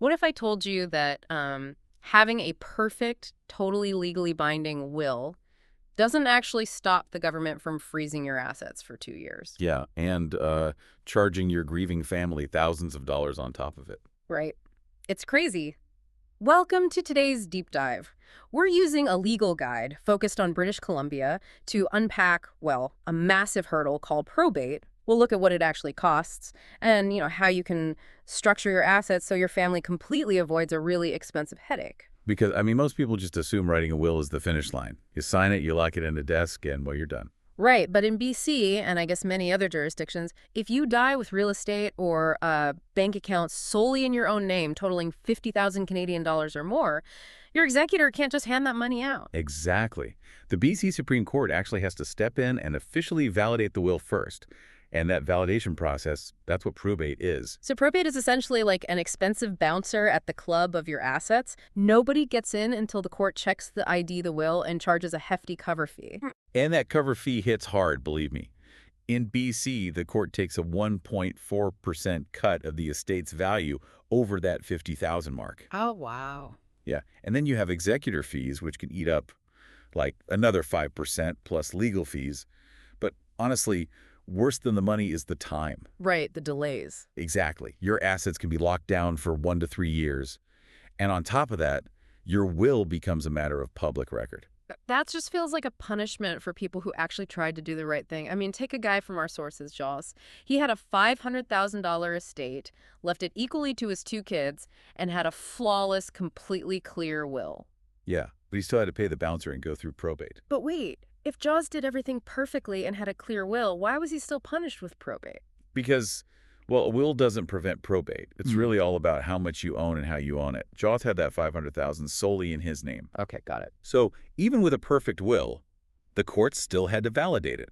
What if I told you that having a perfect, totally legally binding will doesn't actually stop the government from freezing your assets for 2 years? Yeah, and charging your grieving family thousands of dollars on top of it. Right. It's crazy. Welcome to today's deep dive. We're using a legal guide focused on British Columbia to unpack, well, a massive hurdle called probate. We'll look at what it actually costs and, how you can structure your assets so your family completely avoids a really expensive headache. Because, I mean, most people just assume writing a will is the finish line. You sign it, you lock it in a desk, and, well, you're done. Right, but in BC, and I guess many other jurisdictions, if you die with real estate or bank accounts solely in your own name totaling 50,000 Canadian dollars or more, your executor can't just hand that money out. Exactly. The BC Supreme Court actually has to step in and officially validate the will first. And that validation process, that's what probate is. So probate is essentially like an expensive bouncer at the club of your assets. Nobody gets in until the court checks the ID, the will, and charges a hefty cover fee. And that cover fee hits hard, believe me. In BC, the court takes a 1.4% cut of the estate's value over that 50,000 mark. Oh, wow. Yeah, and then you have executor fees, which can eat up like another 5% plus legal fees. But honestly, worse than the money is the time. Right, the delays. Exactly. Your assets can be locked down for 1 to 3 years. And on top of that, your will becomes a matter of public record. That just feels like a punishment for people who actually tried to do the right thing. I mean, take a guy from our sources, Joss. He had a $500,000 estate, left it equally to his 2 kids, and had a flawless, completely clear will. Yeah, but he still had to pay the bouncer and go through probate. But wait, if Jaws did everything perfectly and had a clear will, why was he still punished with probate? Because, well, a will doesn't prevent probate. It's really all about how much you own and how you own it. Joth had that $500,000 solely in his name. Okay, got it. So even with a perfect will, the courts still had to validate it.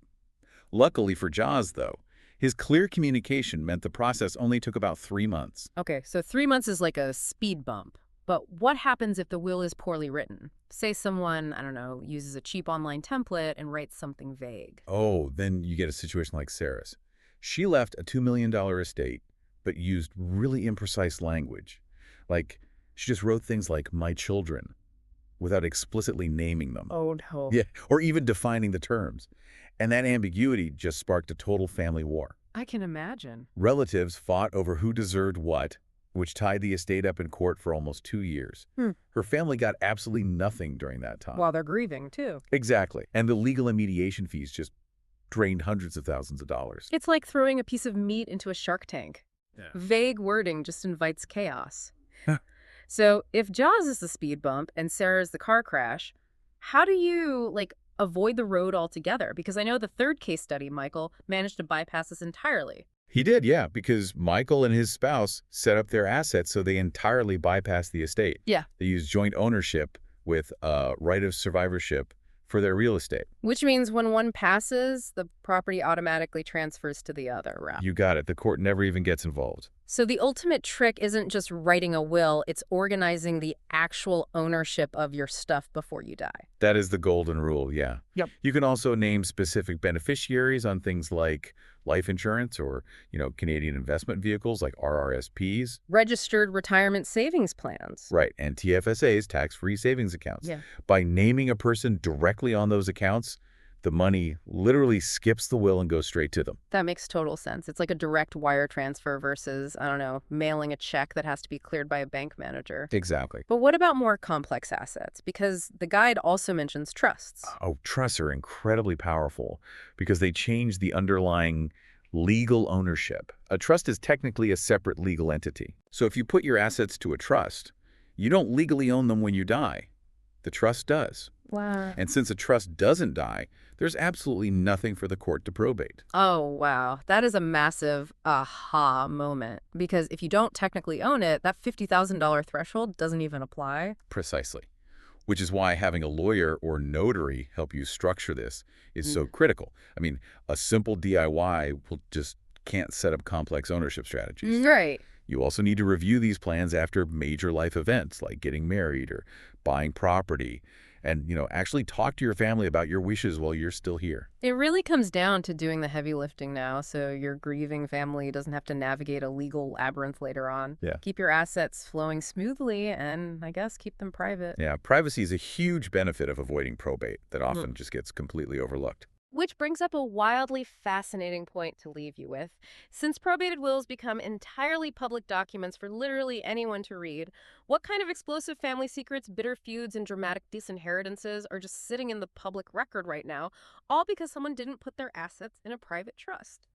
Luckily for Jaws, though, his clear communication meant the process only took about 3 months. Okay, so 3 months is like a speed bump. But what happens if the will is poorly written? Say someone, I don't know, uses a cheap online template and writes something vague. Oh, then you get a situation like Sarah's. She left a $2 million estate, but used really imprecise language. Like, she just wrote things like, "my children," without explicitly naming them. Oh, no. Yeah, or even defining the terms. And that ambiguity just sparked a total family war. I can imagine. Relatives fought over who deserved what, which tied the estate up in court for almost 2 years. Her family got absolutely nothing during that time. While they're grieving, too. Exactly. And the legal and mediation fees just drained hundreds of thousands of dollars. It's like throwing a piece of meat into a shark tank. Yeah. Vague wording just invites chaos. So if Jaws is the speed bump and Sarah is the car crash, how do you, avoid the road altogether? Because I know the third case study, Michael, managed to bypass this entirely. He did, yeah, because Michael and his spouse set up their assets so they entirely bypassed the estate. Yeah. They used joint ownership with right of survivorship for their real estate. Which means when one passes, the property automatically transfers to the other, right? You got it. The court never even gets involved. So the ultimate trick isn't just writing a will, it's organizing the actual ownership of your stuff before you die. That is the golden rule, yeah. Yep. You can also name specific beneficiaries on things like life insurance or, Canadian investment vehicles like RRSPs. Registered retirement savings plans. Right, and TFSAs, tax-free savings accounts. Yeah. By naming a person directly on those accounts, the money literally skips the will and goes straight to them. That makes total sense. It's like a direct wire transfer versus, I don't know, mailing a check that has to be cleared by a bank manager. Exactly. But what about more complex assets? Because the guide also mentions trusts. Oh, trusts are incredibly powerful because they change the underlying legal ownership. A trust is technically a separate legal entity. So if you put your assets to a trust, you don't legally own them when you die. The trust does. Wow. And since a trust doesn't die, there's absolutely nothing for the court to probate. Oh, wow. That is a massive aha moment. Because if you don't technically own it, that $50,000 threshold doesn't even apply. Precisely. Which is why having a lawyer or notary help you structure this is so critical. I mean, a simple DIY just can't set up complex ownership strategies. Right. You also need to review these plans after major life events like getting married or buying property. and, actually talk to your family about your wishes while you're still here. It really comes down to doing the heavy lifting now, so your grieving family doesn't have to navigate a legal labyrinth later on. Yeah. Keep your assets flowing smoothly and, I guess, keep them private. Yeah, privacy is a huge benefit of avoiding probate that often just gets completely overlooked. Which brings up a wildly fascinating point to leave you with. Since probated wills become entirely public documents for literally anyone to read, what kind of explosive family secrets, bitter feuds, and dramatic disinheritances are just sitting in the public record right now, all because someone didn't put their assets in a private trust?